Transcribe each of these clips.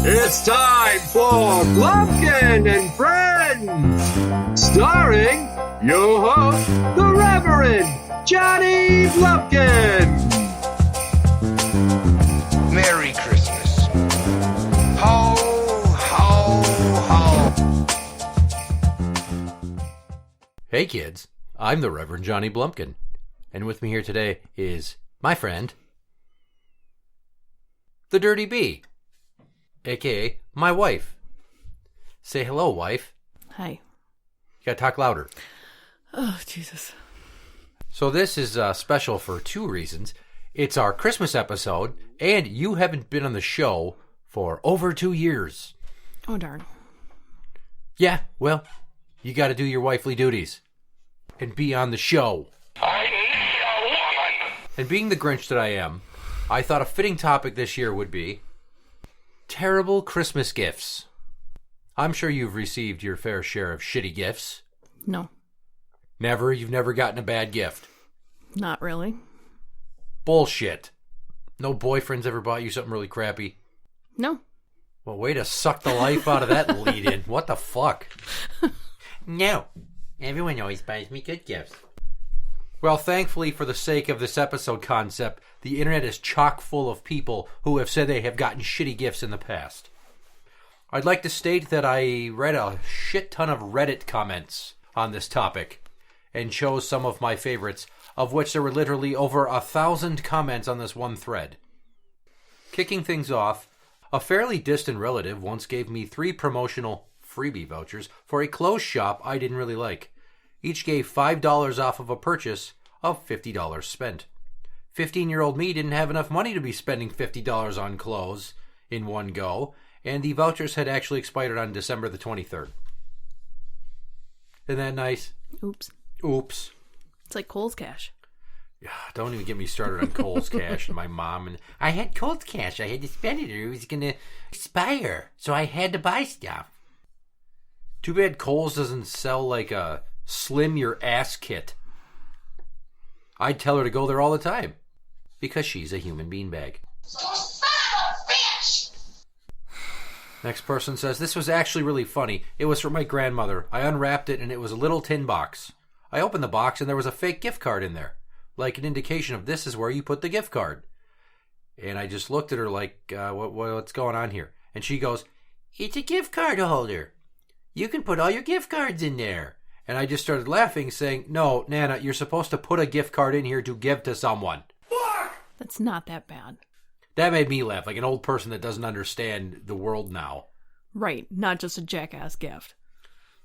It's time for Blumpkin and Friends, starring your host, the Reverend Johnny Blumpkin. Merry Christmas. Ho, ho, ho. Hey kids, I'm the Reverend Johnny Blumpkin, and with me here today is my friend, the Dirty Bee, aka my wife. Say hello, wife. Hi. You gotta talk louder. Oh, Jesus. So this is special for two reasons. It's our Christmas episode, and you haven't been on the show for over 2 years. Oh, darn. Yeah, well, you gotta do your wifely duties and be on the show. I need a woman. And being the Grinch that I am, I thought a fitting topic this year would be terrible Christmas gifts. I'm sure you've received your fair share of shitty gifts. No, Never? You've never gotten a bad gift? not really. Bullshit. No boyfriend's ever bought you something really crappy? No. Well, way to suck the life out of that lead-in. What the fuck? No. Everyone always buys me good gifts. Well, thankfully, for the sake of this episode concept, the internet is chock full of people who have said they have gotten shitty gifts in the past. I'd like to state that I read a shit ton of Reddit comments on this topic and chose some of my favorites, of which there were literally over 1,000 comments on this one thread. Kicking things off, a fairly distant relative once gave me 3 promotional freebie vouchers for a clothes shop I didn't really like. Each gave $5 off of a purchase of $50 spent. 15-year-old me didn't have enough money to be spending $50 on clothes in one go, and the vouchers had actually expired on December the 23rd. Isn't that nice? Oops. Oops. It's like Kohl's Cash. Don't even get me started on Kohl's Cash and my mom. And I had Kohl's Cash. I had to spend it or it was going to expire. So I had to buy stuff. Too bad Kohl's doesn't sell like a slim your ass kit. I'd tell her to go there all the time. Because she's a human beanbag. Next person says, this was actually really funny. It was from my grandmother. I unwrapped it and it was a little tin box. I opened the box and there was a fake gift card in there. Like an indication of this is where you put the gift card. And I just looked at her like, what's going on here? And she goes, it's a gift card holder. You can put all your gift cards in there. And I just started laughing, saying, no, Nana, you're supposed to put a gift card in here to give to someone. That's not that bad. That made me laugh, like an old person that doesn't understand the world now. Right, not just a jackass gift.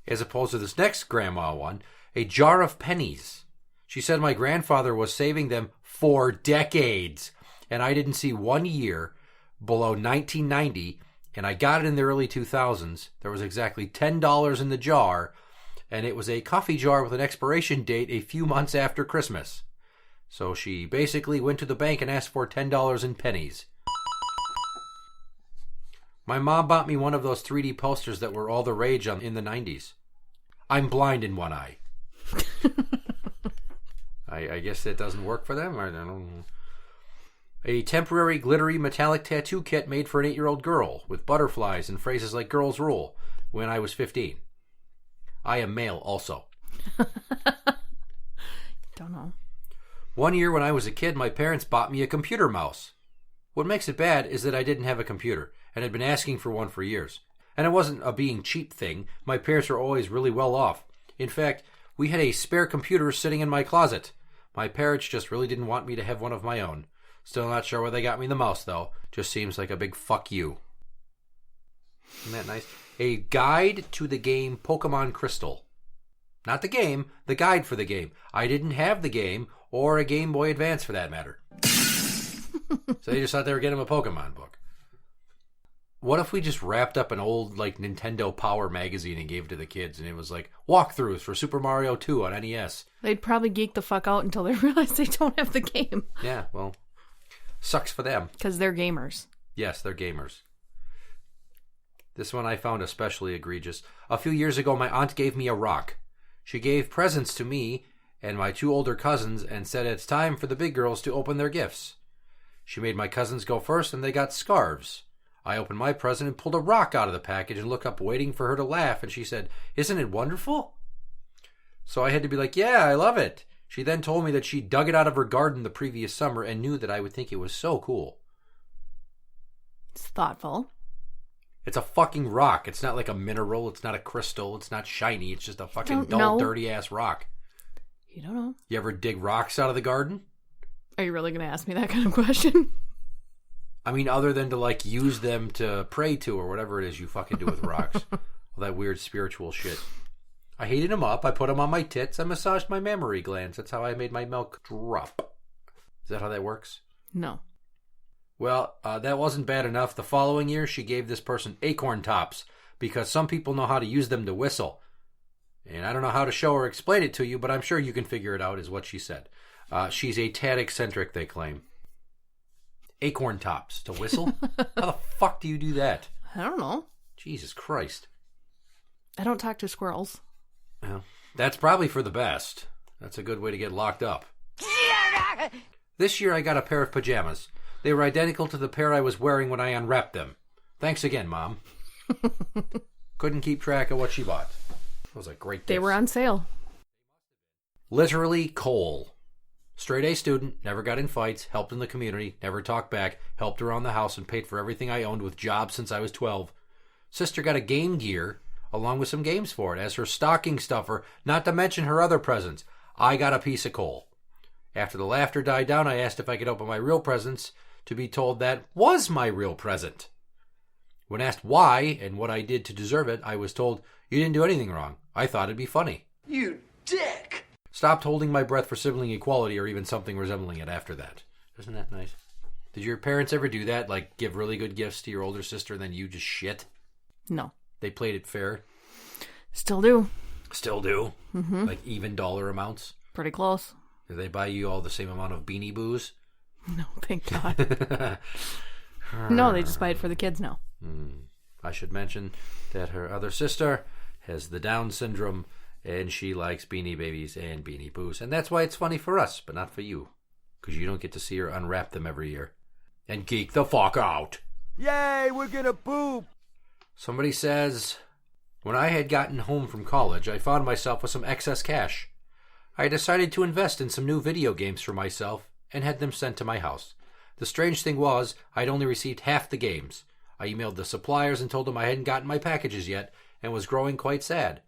As opposed to this next grandma one, a jar of pennies. She said my grandfather was saving them for decades, and I didn't see 1 year below 1990, and I got it in the early 2000s. There was exactly $10 in the jar, and it was a coffee jar with an expiration date a few months after Christmas. So she basically went to the bank and asked for $10 in pennies. My mom bought me one of those 3D posters that were all the rage in the 90s. I'm blind in one eye. I guess that doesn't work for them. I don't know. A temporary glittery metallic tattoo kit made for an 8-year-old girl with butterflies and phrases like girls rule when I was 15. I am male also. Don't know. 1 year when I was a kid, my parents bought me a computer mouse. What makes it bad is that I didn't have a computer and had been asking for one for years. And it wasn't a being cheap thing. My parents were always really well off. In fact, we had a spare computer sitting in my closet. My parents just really didn't want me to have one of my own. Still not sure why they got me the mouse, though. Just seems like a big fuck you. Isn't that nice? A guide to the game Pokemon Crystal. Not the game, the guide for the game. I didn't have the game, or a Game Boy Advance for that matter. So they just thought they were getting a Pokemon book. What if we just wrapped up an old like Nintendo Power magazine and gave it to the kids, and it was like walkthroughs for Super Mario 2 on NES? They'd probably geek the fuck out until they realize they don't have the game. Yeah, well, sucks for them. Because they're gamers. Yes, they're gamers. This one I found especially egregious. A few years ago, my aunt gave me a rock. She gave presents to me and my 2 older cousins and said it's time for the big girls to open their gifts. She made my cousins go first and they got scarves. I opened my present and pulled a rock out of the package and looked up waiting for her to laugh, and she said, "Isn't it wonderful?" So I had to be like, "Yeah, I love it." She then told me that she dug it out of her garden the previous summer and knew that I would think it was so cool. It's thoughtful. It's a fucking rock. It's not like a mineral. It's not a crystal. It's not shiny. It's just a fucking dull, dirty-ass rock. You don't know. You ever dig rocks out of the garden? Are you really going to ask me that kind of question? I mean, other than to, like, use them to pray to or whatever it is you fucking do with rocks. All that weird spiritual shit. I heated them up. I put them on my tits. I massaged my mammary glands. That's how I made my milk drop. Is that how that works? No. Well, that wasn't bad enough. The following year, she gave this person acorn tops because some people know how to use them to whistle. And I don't know how to show or explain it to you, but I'm sure you can figure it out, is what she said. She's a tad eccentric, they claim. Acorn tops to whistle? How the fuck do you do that? I don't know. Jesus Christ. I don't talk to squirrels. Well, that's probably for the best. That's a good way to get locked up. This year I got a pair of pajamas. They were identical to the pair I was wearing when I unwrapped them. Thanks again, Mom. Couldn't keep track of what she bought. It was a great gift. They were on sale. Literally coal. Straight A student, never got in fights, helped in the community, never talked back, helped around the house and paid for everything I owned with jobs since I was 12. Sister got a Game Gear along with some games for it as her stocking stuffer, not to mention her other presents. I got a piece of coal. After the laughter died down, I asked if I could open my real presents, to be told that was my real present. When asked why and what I did to deserve it, I was told, "You didn't do anything wrong. I thought it'd be funny." You dick! Stopped holding my breath for sibling equality or even something resembling it after that. Isn't that nice? Did your parents ever do that? Like give really good gifts to your older sister and then you just shit? No. They played it fair? Still do. Still do? Mm-hmm. Like even dollar amounts? Pretty close. Did they buy you all the same amount of Beanie Boos? No, thank God. No, they just buy it for the kids now. I should mention that her other sister has the Down syndrome and she likes Beanie Babies and Beanie Boos. And that's why it's funny for us, but not for you. Because you don't get to see her unwrap them every year. And geek the fuck out. Yay, we're gonna poop! Somebody says, when I had gotten home from college, I found myself with some excess cash. I decided to invest in some new video games for myself and had them sent to my house. The strange thing was, I'd only received half the games. I emailed the suppliers and told them I hadn't gotten my packages yet and was growing quite sad.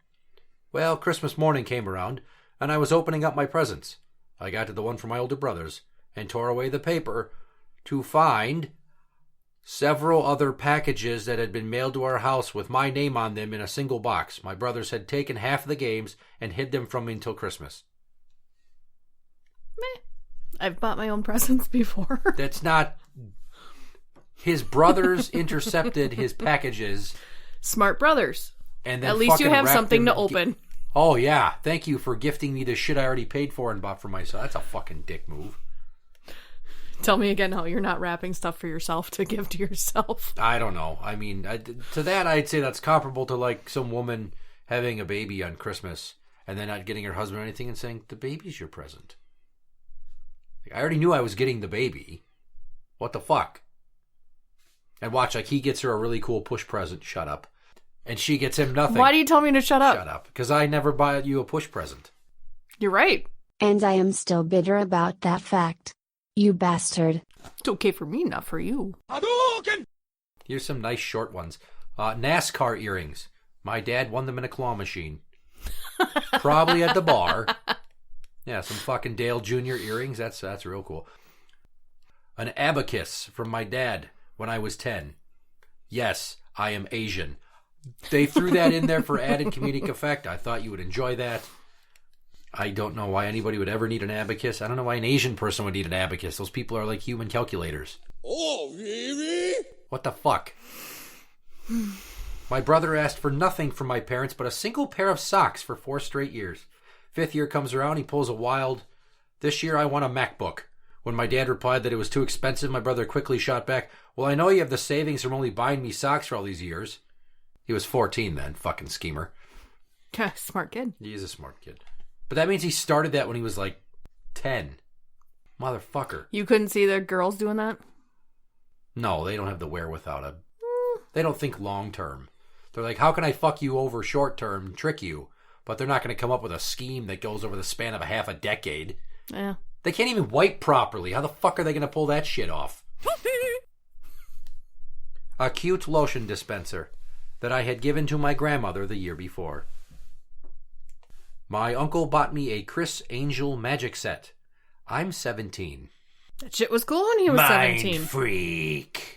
Well, Christmas morning came around, and I was opening up my presents. I got to the one for my older brothers and tore away the paper to find several other packages that had been mailed to our house with my name on them in a single box. My brothers had taken half of the games and hid them from me until Christmas. Meh. I've bought my own presents before. That's not... His brothers intercepted his packages. Smart brothers. And then at least you fucking have wrapped something them to open. Oh, yeah. Thank you for gifting me the shit I already paid for and bought for myself. That's a fucking dick move. Tell me again how you're not wrapping stuff for yourself to give to yourself. I don't know. I mean, to that, I'd say that's comparable to like some woman having a baby on Christmas and then not getting her husband or anything and saying, the baby's your present. Like, I already knew I was getting the baby. What the fuck? And watch, like, he gets her a really cool push present. Shut up. And she gets him nothing. Why do you tell me to shut up? Shut up. Because I never buy you a push present. You're right. And I am still bitter about that fact. You bastard. It's okay for me, not for you. Hadouken! Here's some nice short ones. NASCAR earrings. My dad won them in a claw machine. Probably at the bar. Yeah, some fucking Dale Jr. earrings. That's real cool. An abacus from my dad when I was 10. Yes, I am Asian. They threw that in there for added comedic effect. I thought you would enjoy that. I don't know why anybody would ever need an abacus. I don't know why an Asian person would need an abacus. Those people are like human calculators. Oh, really? What the fuck? My brother asked for nothing from my parents but a single pair of socks for 4 straight years. 5th year comes around, he pulls a wild, this year I want a MacBook. When my dad replied that it was too expensive, my brother quickly shot back, well, I know you have the savings from only buying me socks for all these years. He was 14 then, fucking schemer. Smart kid. He is a smart kid. But that means he started that when he was like 10. Motherfucker. You couldn't see the girls doing that? No, they don't have the wherewithal to They don't think long term. They're like, how can I fuck you over short term, trick you? But they're not going to come up with a scheme that goes over the span of a half a decade. Yeah. They can't even wipe properly. How the fuck are they going to pull that shit off? A cute lotion dispenser that I had given to my grandmother the year before. My uncle bought me a Chris Angel magic set. I'm 17. That shit was cool when he was 17. Mind freak.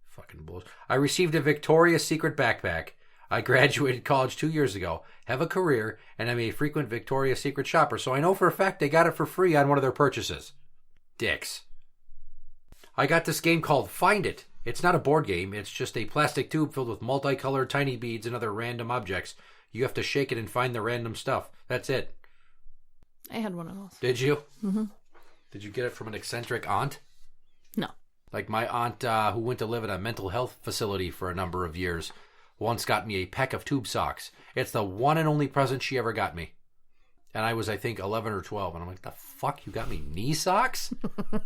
Fucking bullshit. I received a Victoria's Secret backpack. I graduated college 2 years ago, have a career, and I'm a frequent Victoria's Secret shopper, so I know for a fact they got it for free on one of their purchases. Dicks. I got this game called Find It. It's not a board game, it's just a plastic tube filled with multicolored tiny beads and other random objects. You have to shake it and find the random stuff. That's it. I had one of those. Did you? Mm-hmm. Did you get it from an eccentric aunt? No. Like my aunt who went to live in a mental health facility for a number of years once got me a pack of tube socks. It's the one and only present she ever got me. And I was, I think, 11 or 12. And I'm like, the fuck? You got me knee socks?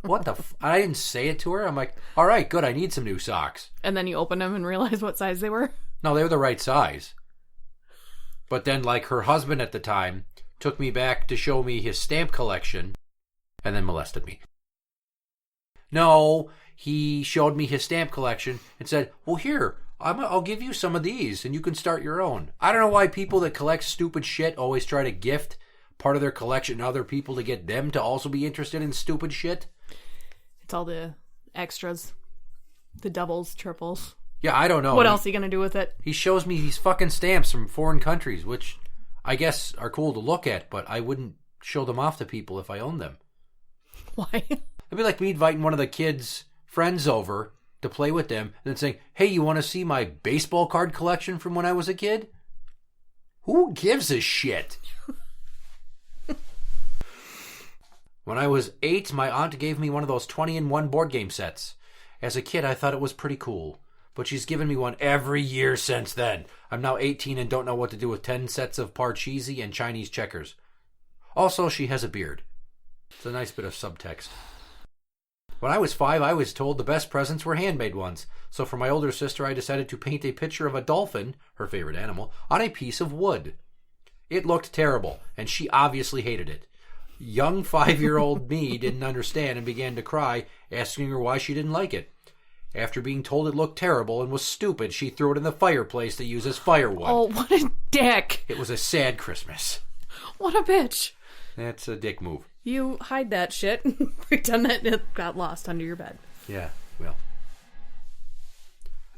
What the I didn't say it to her. I'm like, all right, good. I need some new socks. And then you opened them and realized what size they were? No, they were the right size. But then, like, her husband at the time took me back to show me his stamp collection and then molested me. No, he showed me his stamp collection and said, well, here, I'll give you some of these and you can start your own. I don't know why people that collect stupid shit always try to gift part of their collection to other people to get them to also be interested in stupid shit. It's all the extras. The doubles, triples. Yeah, I don't know. What else are you going to do with it? He shows me these fucking stamps from foreign countries, which I guess are cool to look at, but I wouldn't show them off to people if I owned them. Why? It'd be like me inviting one of the kids' friends over to play with them and then saying, hey, you want to see my baseball card collection from when I was a kid? Who gives a shit? When I was 8, my aunt gave me one of those 20-in-1 board game sets. As a kid, I thought it was pretty cool. But she's given me one every year since then. I'm now 18 and don't know what to do with 10 sets of Parcheesi and Chinese checkers. Also, she has a beard. It's a nice bit of subtext. When I was 5, I was told the best presents were handmade ones. So for my older sister, I decided to paint a picture of a dolphin, her favorite animal, on a piece of wood. It looked terrible, and she obviously hated it. Young 5-year-old me didn't understand and began to cry, asking her why she didn't like it. After being told it looked terrible and was stupid, she threw it in the fireplace to use as firewood. Oh, what a dick. It was a sad Christmas. What a bitch. That's a dick move. You hide that shit and pretend that it got lost under your bed. Yeah, well.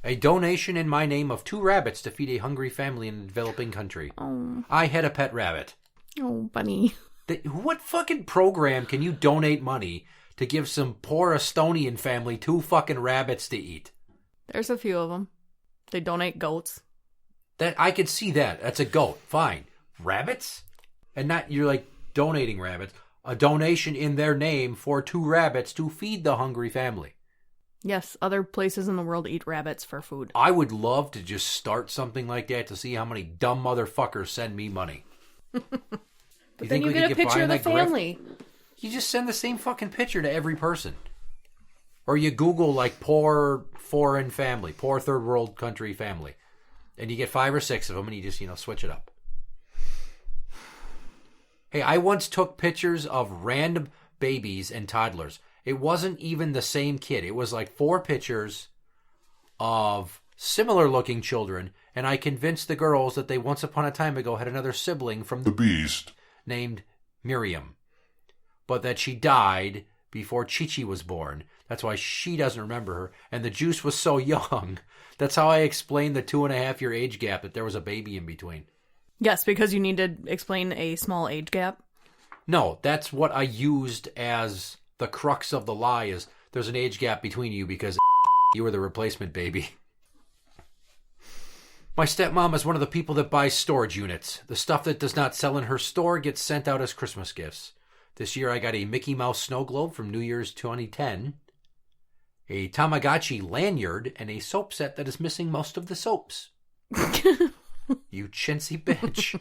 A donation in my name of 2 rabbits to feed a hungry family in a developing country. Oh. I had a pet rabbit. Oh, bunny. What fucking program can you donate money to give some poor Estonian family 2 fucking rabbits to eat? There's a few of them. They donate goats. That I could see that. That's a goat. Fine. Rabbits? And not you're like donating rabbits. A donation in their name for 2 rabbits to feed the hungry family. Yes, other places in the world eat rabbits for food. I would love to just start something like that to see how many dumb motherfuckers send me money. But then you get a picture of the family. You just send the same fucking picture to every person. Or you Google, like, poor foreign family, poor third world country family. And you get 5 or 6 of them, and you just, switch it up. Hey, I once took pictures of random babies and toddlers. It wasn't even the same kid. It was like 4 pictures of similar-looking children, and I convinced the girls that they once upon a time ago had another sibling from the beast named Miriam, but that she died before Chi-Chi was born. That's why she doesn't remember her, and the juice was so young. That's how I explained the 2.5-year age gap, that there was a baby in between. Yes, because you need to explain a small age gap. No, that's what I used as the crux of the lie, is there's an age gap between you because you were the replacement baby. My stepmom is one of the people that buys storage units. The stuff that does not sell in her store gets sent out as Christmas gifts. This year I got a Mickey Mouse snow globe from New Year's 2010, a Tamagotchi lanyard, and a soap set that is missing most of the soaps. You chintzy bitch.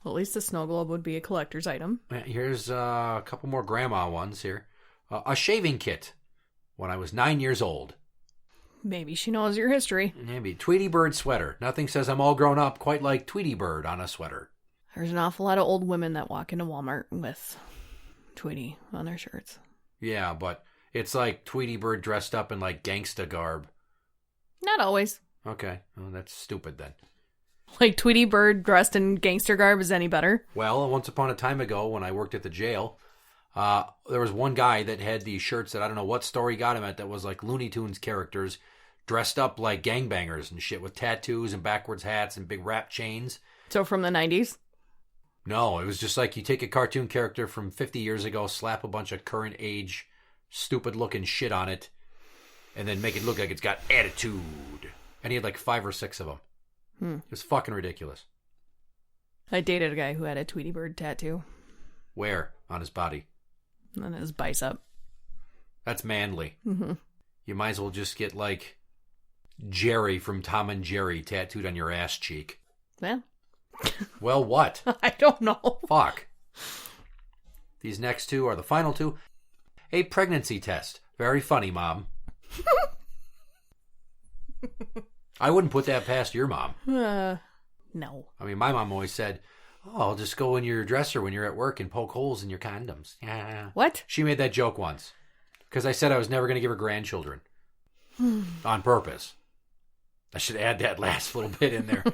Well, at least the snow globe would be a collector's item. Here's a couple more grandma ones here. A shaving kit when I was 9 years old. Maybe she knows your history. Maybe. Tweety Bird sweater. Nothing says I'm all grown up quite like Tweety Bird on a sweater. There's an awful lot of old women that walk into Walmart with Tweety on their shirts. Yeah, but it's like Tweety Bird dressed up in like gangsta garb. Not always. Okay. Well, that's stupid then. Like Tweety Bird dressed in gangster garb is any better? Well, once upon a time ago when I worked at the jail, there was one guy that had these shirts that I don't know what store he got him at that was like Looney Tunes characters dressed up like gangbangers and shit with tattoos and backwards hats and big rap chains. So from the 90s? No, it was just like you take a cartoon character from 50 years ago, slap a bunch of current age, stupid looking shit on it, and then make it look like it's got attitude. And he had like 5 or 6 of them. It was fucking ridiculous. I dated a guy who had a Tweety Bird tattoo. Where? On his body? On his bicep. That's manly. Mm-hmm. You might as well just get like Jerry from Tom and Jerry tattooed on your ass cheek. Yeah. Well, what? I don't know. Fuck. These next 2 are the final 2. A pregnancy test. Very funny, Mom. I wouldn't put that past your mom. No. I mean, my mom always said, "Oh, I'll just go in your dresser when you're at work and poke holes in your condoms." Yeah. What? She made that joke once. Because I said I was never going to give her grandchildren. On purpose. I should add that last little bit in there.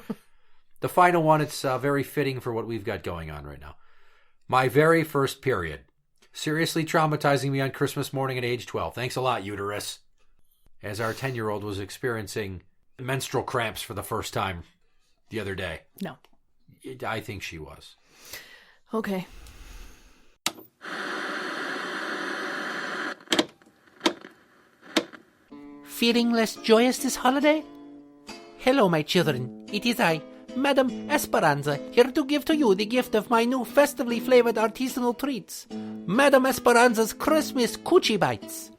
The final one, it's very fitting for what we've got going on right now. My very first period. Seriously traumatizing me on Christmas morning at age 12. Thanks a lot, uterus. As our 10-year-old was experiencing menstrual cramps for the first time the other day. No. I think she was. Okay. Feeling less joyous this holiday? Hello, my children. It is I, Madame Esperanza, here to give to you the gift of my new festively flavored artisanal treats. Madame Esperanza's Christmas Coochie Bites.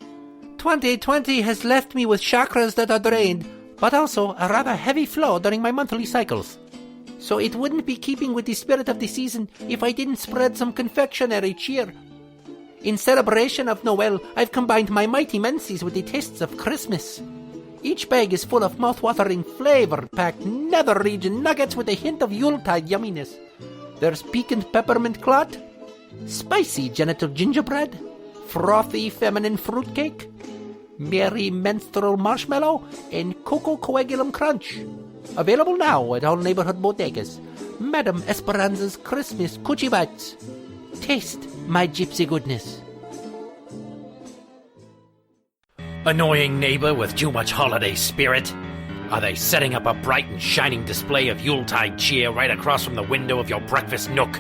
2020 has left me with chakras that are drained, but also a rather heavy flow during my monthly cycles. So it wouldn't be keeping with the spirit of the season if I didn't spread some confectionery cheer. In celebration of Noel, I've combined my mighty menses with the tastes of Christmas. Each bag is full of mouth-watering, flavor-packed, nether-region nuggets with a hint of Yuletide yumminess. There's piquant peppermint clot, spicy genital gingerbread, frothy feminine fruitcake, merry menstrual marshmallow, and cocoa coagulum crunch. Available now at all neighborhood bodegas. Madame Esperanza's Christmas Coochie Bites. Taste my gypsy goodness. Annoying neighbor with too much holiday spirit? Are they setting up a bright and shining display of Yuletide cheer right across from the window of your breakfast nook?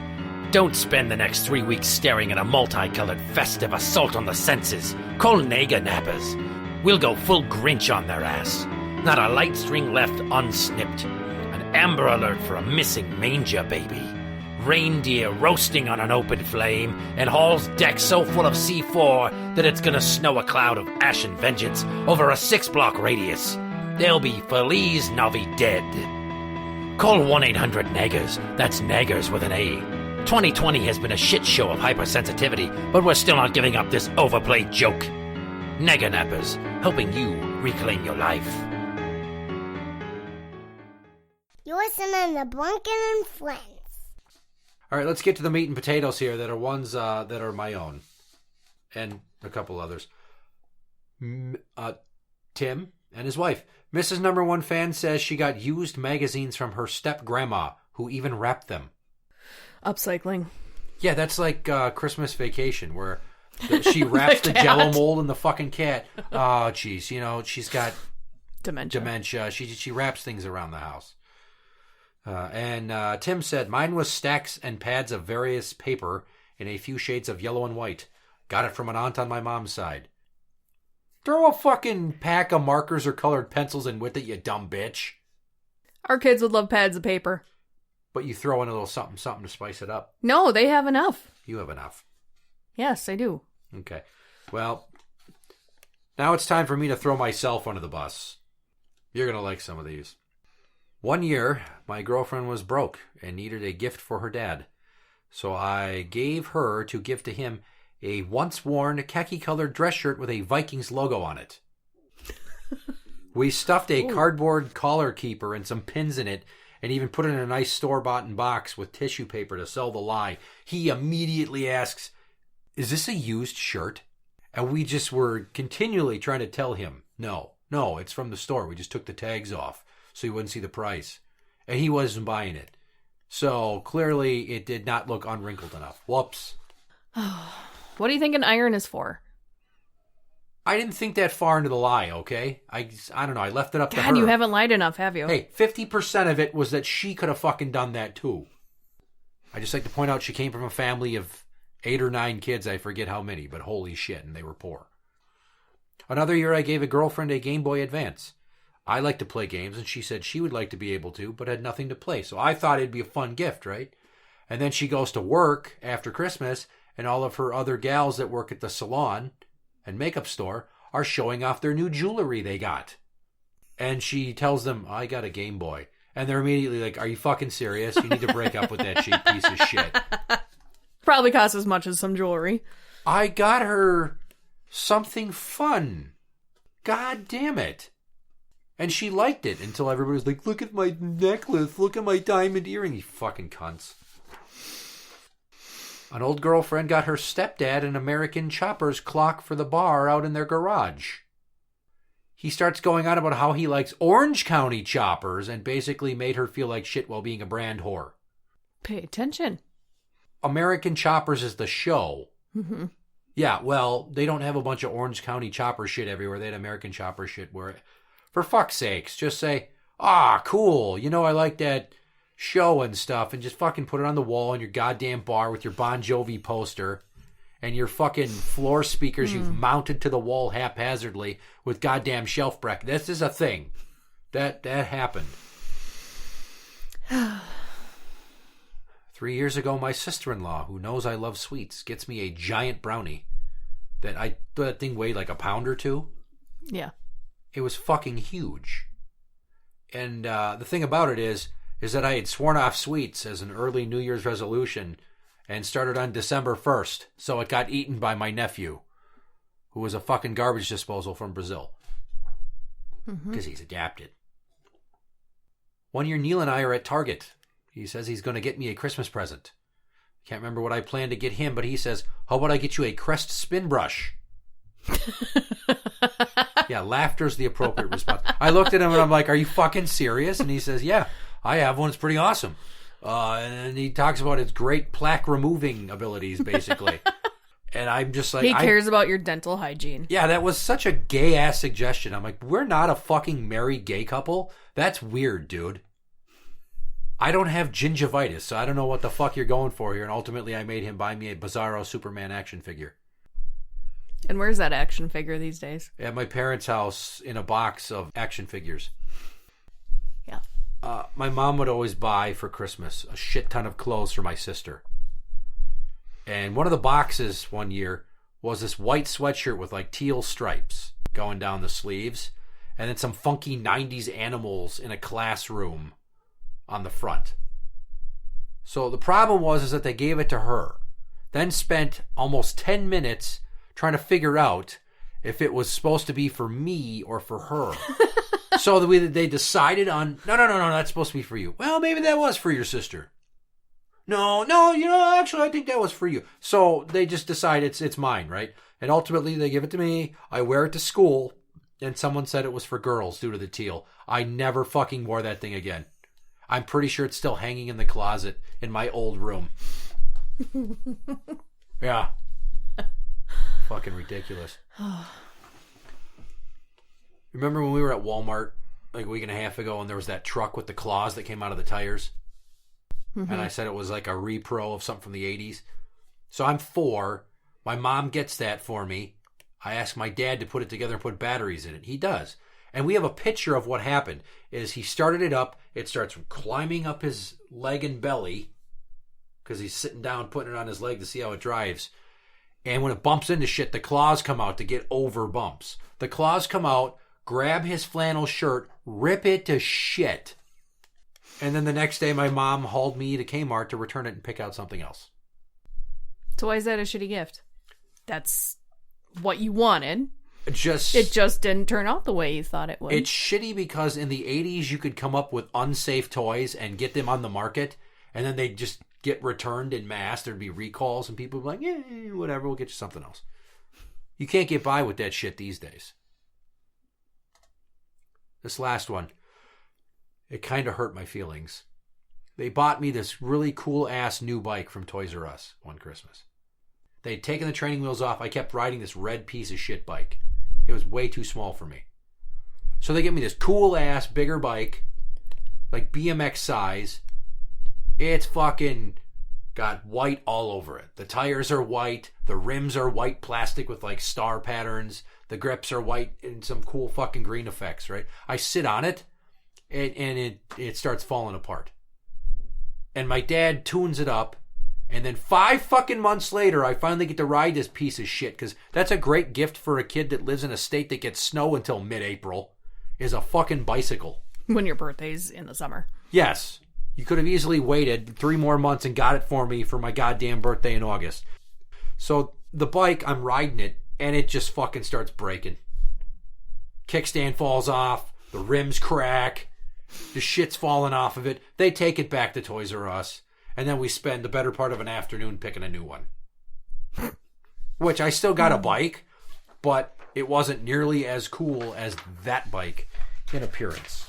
Don't spend the next 3 weeks staring at a multicolored festive assault on the senses. Call Naga Nappers. We'll go full Grinch on their ass. Not a light string left unsnipped. An Amber Alert for a missing manger baby. Reindeer roasting on an open flame, and Hall's deck so full of C4 that it's gonna snow a cloud of ashen vengeance over a 6-block radius. They'll be Feliz Navidad. Call 1-800-NAGGERS. That's Naggers with an A. 2020 has been a shit show of hypersensitivity, but we're still not giving up this overplayed joke. Nagger Nappers, helping you reclaim your life. You're listening to Blumpkin and Friends. All right, let's get to the meat and potatoes here that are ones that are my own. And a couple others. Tim and his wife. Mrs. Number One Fan says she got used magazines from her step-grandma, who even wrapped them. Upcycling. Yeah, that's like Christmas Vacation, where she wraps the Jell-O mold in the fucking cat. Oh, jeez, you know, she's got dementia. She wraps things around the house. And Tim said, mine was stacks and pads of various paper in a few shades of yellow and white. Got it from an aunt on my mom's side. Throw a fucking pack of markers or colored pencils in with it, you dumb bitch. Our kids would love pads of paper. But you throw in a little something to spice it up. No, they have enough. You have enough. Yes, I do. Okay. Well, now it's time for me to throw myself under the bus. You're going to like some of these. One year, my girlfriend was broke and needed a gift for her dad. So I gave her to give to him a once-worn khaki-colored dress shirt with a Vikings logo on it. We stuffed a cardboard collar keeper and some pins in it and even put it in a nice store-bought box with tissue paper to sell the lie. He immediately asks, "Is this a used shirt?" And we just were continually trying to tell him, no, it's from the store. We just took the tags off so he wouldn't see the price. And he wasn't buying it. So clearly it did not look unwrinkled enough. Whoops. What do you think an iron is for? I didn't think that far into the lie, okay? I don't know. I left it up to her. God, you haven't lied enough, have you? Hey, 50% of it was that she could have fucking done that too. I just like to point out she came from a family of 8 or 9 kids. I forget how many, but holy shit, and they were poor. Another year I gave a girlfriend a Game Boy Advance. I like to play games, and she said she would like to be able to, but had nothing to play. So I thought it'd be a fun gift, right? And then she goes to work after Christmas, and all of her other gals that work at the salon and makeup store are showing off their new jewelry they got. And she tells them, I got a Game Boy. And they're immediately like, are you fucking serious? You need to break up with that cheap piece of shit. Probably costs as much as some jewelry. I got her something fun. God damn it. And she liked it until everybody was like, look at my necklace, look at my diamond earring, you fucking cunts. An old girlfriend got her stepdad an American Chopper's clock for the bar out in their garage. He starts going on about how he likes Orange County Choppers and basically made her feel like shit while being a brand whore. Pay attention. American Choppers is the show. Mm-hmm. Yeah, well, they don't have a bunch of Orange County Chopper shit everywhere. They had American Chopper shit where, for fuck's sakes, just say, cool, I like that show and stuff, and just fucking put it on the wall in your goddamn bar with your Bon Jovi poster and your fucking floor speakers you've mounted to the wall haphazardly with goddamn shelf bracket. This is a thing. That happened. 3 years ago, my sister-in-law, who knows I love sweets, gets me a giant brownie. That thing weighed like a pound or 2. Yeah. It was fucking huge. And the thing about it is that I had sworn off sweets as an early New Year's resolution and started on December 1st. So it got eaten by my nephew, who was a fucking garbage disposal from Brazil. Because he's adapted. One year, Neil and I are at Target. He says he's going to get me a Christmas present. Can't remember what I planned to get him, but he says, how about I get you a Crest spin brush? Yeah, laughter's the appropriate response. I looked at him and I'm like, are you fucking serious? And he says, yeah, I have one. It's pretty awesome. And he talks about its great plaque removing abilities, basically. And I'm just like... He cares about your dental hygiene. Yeah, that was such a gay-ass suggestion. I'm like, we're not a fucking married gay couple? That's weird, dude. I don't have gingivitis, so I don't know what the fuck you're going for here. And ultimately, I made him buy me a Bizarro Superman action figure. And where's that action figure these days? At my parents' house in a box of action figures. Yeah. My mom would always buy for Christmas a shit ton of clothes for my sister. And one of the boxes one year was this white sweatshirt with like teal stripes going down the sleeves. And then some funky 90s animals in a classroom on the front. So the problem was that they gave it to her. Then spent almost 10 minutes trying to figure out if it was supposed to be for me or for her. So they decided on, no, that's supposed to be for you. Well, maybe that was for your sister. No, actually, I think that was for you. So they just decide it's mine, right? And ultimately, they give it to me. I wear it to school, and someone said it was for girls due to the teal. I never fucking wore that thing again. I'm pretty sure it's still hanging in the closet in my old room. Yeah. Fucking ridiculous. Remember when we were at Walmart like a week and a half ago and there was that truck with the claws that came out of the tires? And I said it was like a repro of something from the 80s. So I'm 4. My mom gets that for me. I ask my dad to put it together and put batteries in it. He does. And we have a picture of what happened. Is he started it up. It starts climbing up his leg and belly because he's sitting down putting it on his leg to see how it drives. And when it bumps into shit, the claws come out to get over bumps. The claws come out, grab his flannel shirt, rip it to shit. And then the next day, my mom hauled me to Kmart to return it and pick out something else. So why is that a shitty gift? That's what you wanted. It just didn't turn out the way you thought it would. It's shitty because in the 80s you could come up with unsafe toys and get them on the market, and then they'd just get returned in mass. There'd be recalls, and people would be like, yeah, whatever, we'll get you something else. You can't get by with that shit these days. This last one, it kind of hurt my feelings. They bought me this really cool-ass new bike from Toys R Us one Christmas. They'd taken the training wheels off. I kept riding this red piece of shit bike. It was way too small for me. So they get me this cool-ass, bigger bike, like BMX size. It's fucking got white all over it. The tires are white. The rims are white plastic with like star patterns. The grips are white and some cool fucking green effects, right? I sit on it, and it starts falling apart. And my dad tunes it up. And then 5 fucking months later, I finally get to ride this piece of shit, because that's a great gift for a kid that lives in a state that gets snow until mid-April, is a fucking bicycle. When your birthday's in the summer. Yes. You could have easily waited 3 more months and got it for me for my goddamn birthday in August. So the bike, I'm riding it, and it just fucking starts breaking. Kickstand falls off. The rims crack. The shit's falling off of it. They take it back to Toys R Us. And then we spend the better part of an afternoon picking a new one. Which I still got a bike, but it wasn't nearly as cool as that bike in appearance.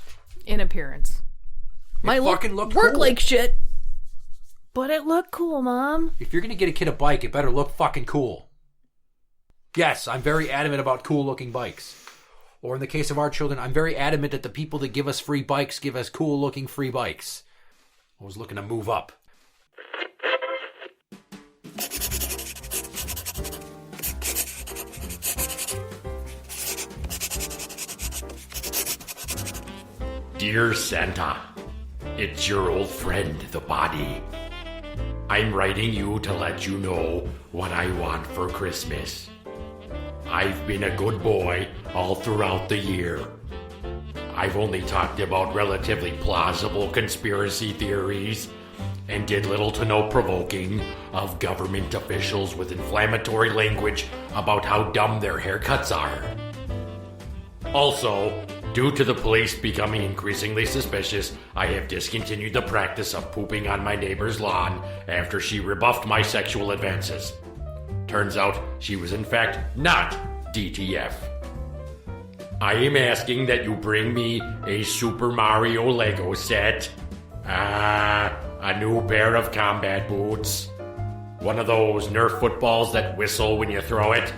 Might work cool. Like shit, but it looked cool, Mom. If you're going to get a kid a bike, it better look fucking cool. Yes, I'm very adamant about cool looking bikes. Or in the case of our children, I'm very adamant that the people that give us free bikes give us cool looking free bikes. I was looking to move up. Dear Santa, it's your old friend, the Body. I'm writing you to let you know what I want for Christmas. I've been a good boy all throughout the year. I've only talked about relatively plausible conspiracy theories and did little to no provoking of government officials with inflammatory language about how dumb their haircuts are. Also, due to the police becoming increasingly suspicious, I have discontinued the practice of pooping on my neighbor's lawn after she rebuffed my sexual advances. Turns out she was in fact not DTF. I am asking that you bring me a Super Mario Lego set, a new pair of combat boots, one of those Nerf footballs that whistle when you throw it,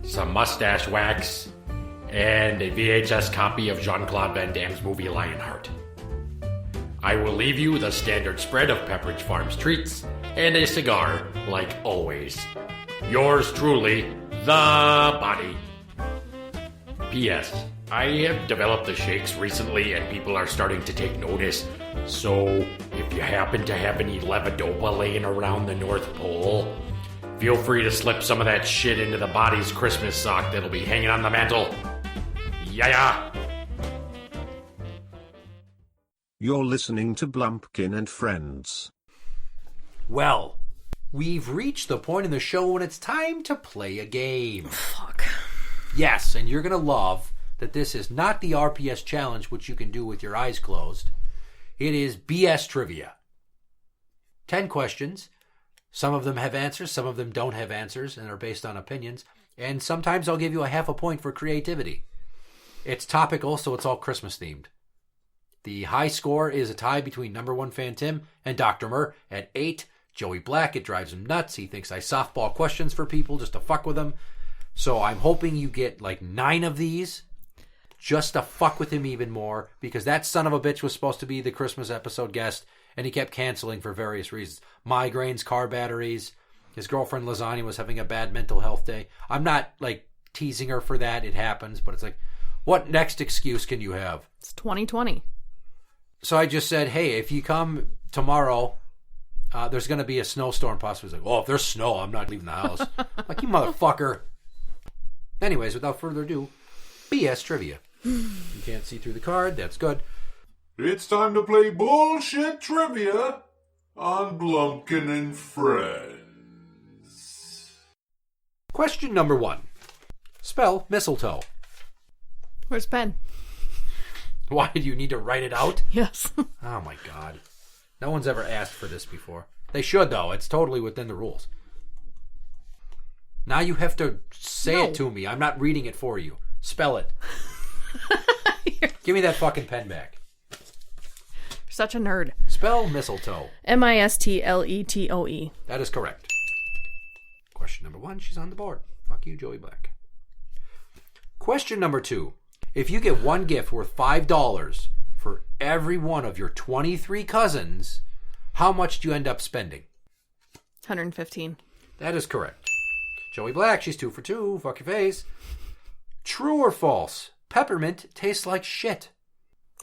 some mustache wax, and a VHS copy of Jean-Claude Van Damme's movie Lionheart. I will leave you the standard spread of Pepperidge Farm's treats and a cigar, like always. Yours truly, the Body. P.S. I have developed the shakes recently and people are starting to take notice, so if you happen to have any levodopa laying around the North Pole, feel free to slip some of that shit into the Body's Christmas sock that'll be hanging on the mantle. Yeah. You're listening to Blumpkin and Friends. Well, we've reached the point in the show when it's time to play a game. Fuck. Yes, and you're going to love that this is not the RPS challenge, which you can do with your eyes closed. It is BS trivia. 10 questions. Some of them have answers, some of them don't have answers, and are based on opinions. And sometimes I'll give you a half a point for creativity. It's topical, so it's all Christmas themed. The high score is a tie between number 1 fan Tim and Dr. Murr at 8. Joey Black, it drives him nuts. He thinks I softball questions for people just to fuck with them. So I'm hoping you get like 9 of these just to fuck with him even more, because that son of a bitch was supposed to be the Christmas episode guest, and he kept canceling for various reasons. Migraines, car batteries, his girlfriend Lasagna was having a bad mental health day. I'm not like teasing her for that. It happens, but it's like, what next excuse can you have? It's 2020. So I just said, hey, if you come tomorrow, there's going to be a snowstorm possibly. He's like, oh, if there's snow, I'm not leaving the house. Like, you motherfucker. Anyways, without further ado, BS trivia. You can't see through the card. That's good. It's time to play bullshit trivia on Blumpkin and Friends. Question number 1. Spell mistletoe. Where's pen? Why do you need to write it out? Yes. Oh my god. No one's ever asked for this before. They should, though. It's totally within the rules. Now you have to say it to me. I'm not reading it for you. Spell it. Give me that fucking pen back. You're such a nerd. Spell mistletoe. mistletoe. That is correct. Question number 1, she's on the board. Fuck you, Joey Black. Question number 2. If you get one gift worth $5 for every one of your 23 cousins, how much do you end up spending? 115. That is correct. Joey Black, she's 2 for 2. Fuck your face. True or false? Peppermint tastes like shit.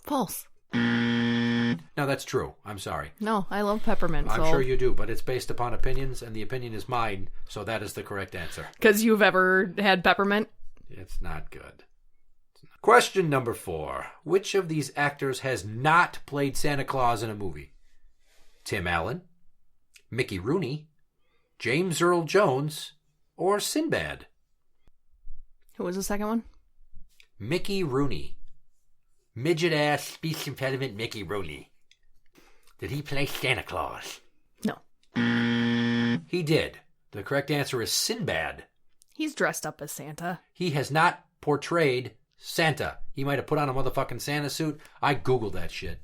False. No, that's true. I'm sorry. No, I love peppermint. I'm sure you do, but it's based upon opinions, and the opinion is mine, so that is the correct answer. Because you've ever had peppermint? It's not good. Question number 4. Which of these actors has not played Santa Claus in a movie? Tim Allen, Mickey Rooney, James Earl Jones, or Sinbad? Who was the second one? Mickey Rooney. Midget-ass, speech impediment Mickey Rooney. Did he play Santa Claus? No. He did. The correct answer is Sinbad. He's dressed up as Santa. He has not portrayed Santa. He might have put on a motherfucking Santa suit. I Googled that shit.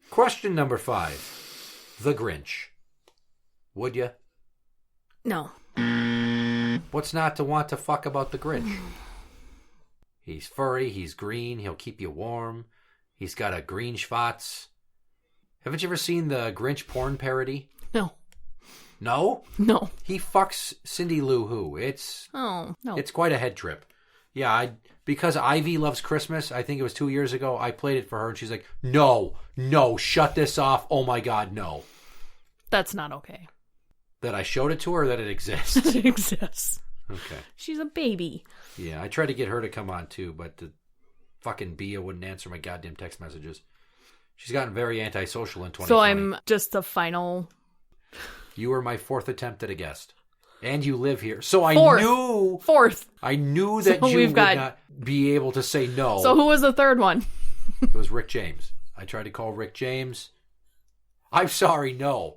Question number 5. The Grinch. Would you? No. What's not to want to fuck about the Grinch? He's furry, he's green, he'll keep you warm. He's got a green schwartz. Haven't you ever seen the Grinch porn parody? No. No? No. He fucks Cindy Lou Who. It's quite a head trip. Yeah, because Ivy loves Christmas, I think it was 2 years ago, I played it for her and she's like, no, shut this off. Oh my God, no. That's not okay. That I showed it to her or that it exists? It exists. Okay. She's a baby. Yeah, I tried to get her to come on too, but the fucking Bia wouldn't answer my goddamn text messages. She's gotten very antisocial in 2020. So I'm just the final... You were my 4th attempt at a guest. And you live here. So I knew... 4th. I knew that so you would not be able to say no. So who was the 3rd one? It was Rick James. I tried to call Rick James. I'm sorry, no.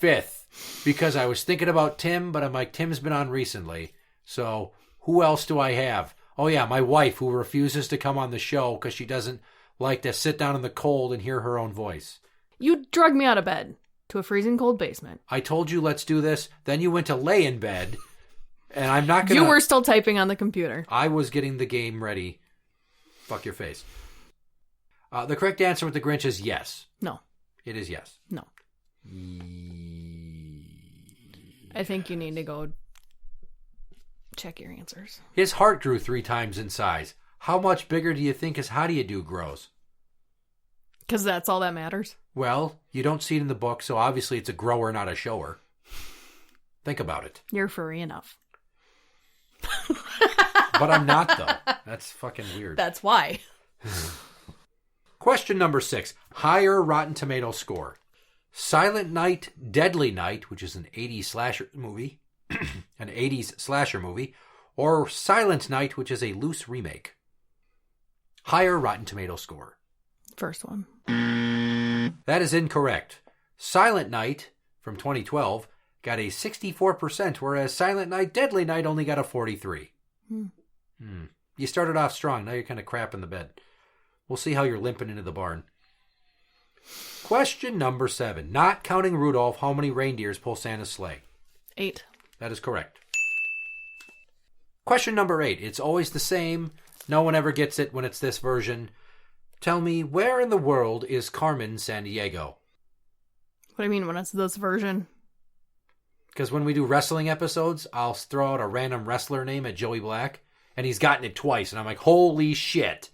5th. Because I was thinking about Tim, but I'm like, Tim's been on recently. So who else do I have? Oh yeah, my wife who refuses to come on the show because she doesn't like to sit down in the cold and hear her own voice. You drug me out of bed to a freezing cold basement. I told you let's do this. Then you went to lay in bed. And I'm not going to... You were still typing on the computer. I was getting the game ready. Fuck your face. The correct answer with the Grinch is yes. No. It is yes. No. I think you need to go check your answers. His heart grew 3 times in size. How much bigger do you think his how do you do grows? Because that's all that matters. Well, you don't see it in the book, so obviously it's a grower, not a shower. Think about it. You're furry enough. But I'm not, though. That's fucking weird. That's why. Question number 6. Higher Rotten Tomato score. Silent Night, Deadly Night, which is an 80s slasher movie, or Silent Night, which is a loose remake. Higher Rotten Tomato score. First one. That is incorrect. Silent Night from 2012 got a 64%, whereas Silent Night, Deadly Night only got a 43%. You started off strong. Now you're kind of crap in the bed. We'll see how you're limping into the barn. Question number 7. Not counting Rudolph, how many reindeers pull Santa's sleigh? 8. That is correct. Question number 8. It's always the same. No one ever gets it when it's this version. Tell me, where in the world is Carmen Sandiego? What do you mean when it's this version? Because when we do wrestling episodes, I'll throw out a random wrestler name at Joey Black, and he's gotten it twice, and I'm like, holy shit.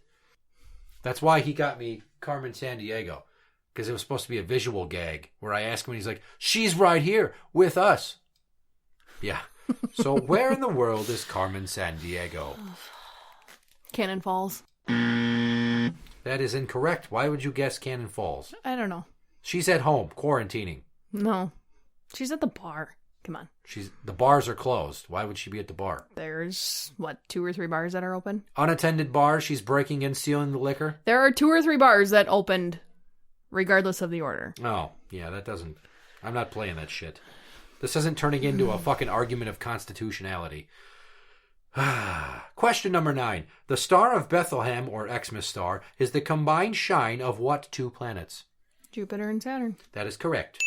That's why he got me Carmen Sandiego. Because it was supposed to be a visual gag where I ask him and he's like, she's right here with us. Yeah. So where in the world is Carmen Sandiego? Cannon Falls. That is incorrect. Why would you guess Cannon Falls? I don't know. She's at home, quarantining. No. She's at the bar. Come on. The bars are closed. Why would she be at the bar? There's, 2 or 3 bars that are open? Unattended bar, she's breaking in, stealing the liquor? There are 2 or 3 bars that opened regardless of the order. Oh, yeah, that doesn't... I'm not playing that shit. This isn't turning into a fucking argument of constitutionality. Question number 9. The Star of Bethlehem, or Xmas star, is the combined shine of what 2 planets? Jupiter and Saturn. That is correct.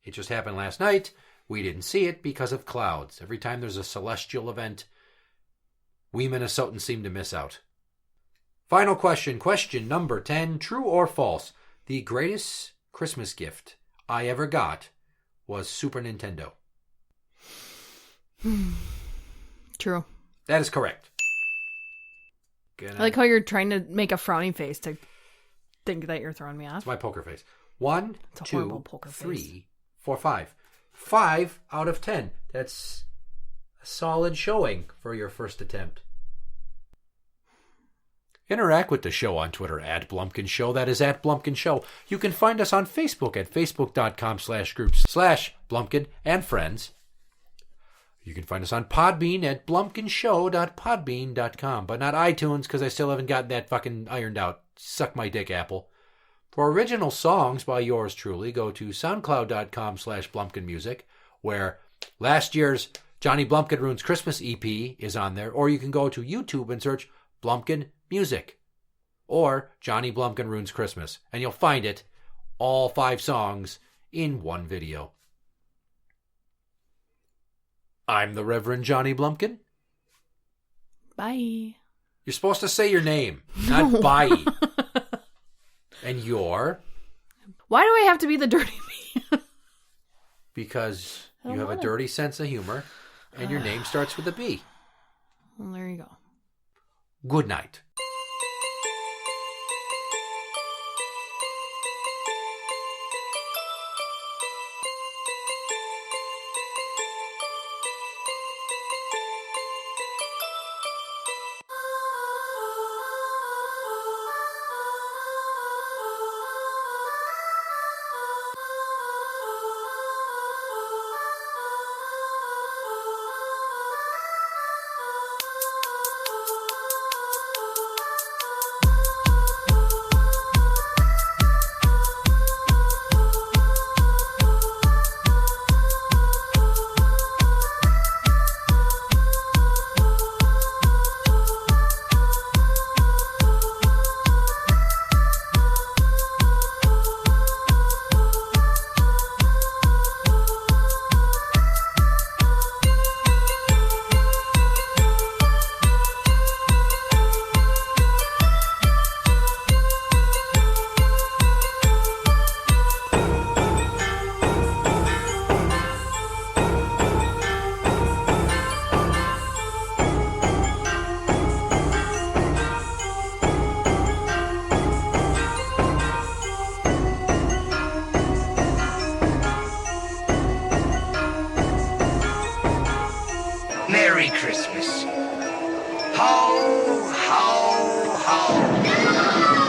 It just happened last night. We didn't see it because of clouds. Every time there's a celestial event, we Minnesotans seem to miss out. Final question. Question number 10. True or false? The greatest Christmas gift I ever got was Super Nintendo. True. That is correct. I like how you're trying to make a frowny face to think that you're throwing me off. It's my poker face. 1, It's a 2, horrible poker 3, face. 4, 5. 5 out of 10. That's a solid showing for your first attempt. Interact with the show on Twitter at Blumpkin Show. That is at Blumpkin Show. You can find us on Facebook at facebook.com/groups/Blumpkin and friends. You can find us on Podbean at blumpkinshow.podbean.com, but not iTunes because I still haven't gotten that fucking ironed out. Suck my dick, Apple. For original songs by yours truly, go to soundcloud.com/BlumpkinMusic, where last year's Johnny Blumpkin Ruins Christmas EP is on there, or you can go to YouTube and search Blumpkin Music or Johnny Blumpkin Ruins Christmas, and you'll find it, all 5 songs in one video. I'm the Reverend Johnny Blumpkin. Bye. You're supposed to say your name, not bye. And you're? Why do I have to be the dirty me? Because you have a dirty sense of humor, and your name starts with a B. Well, there you go. Good night. Merry Christmas. Ho, ho, ho.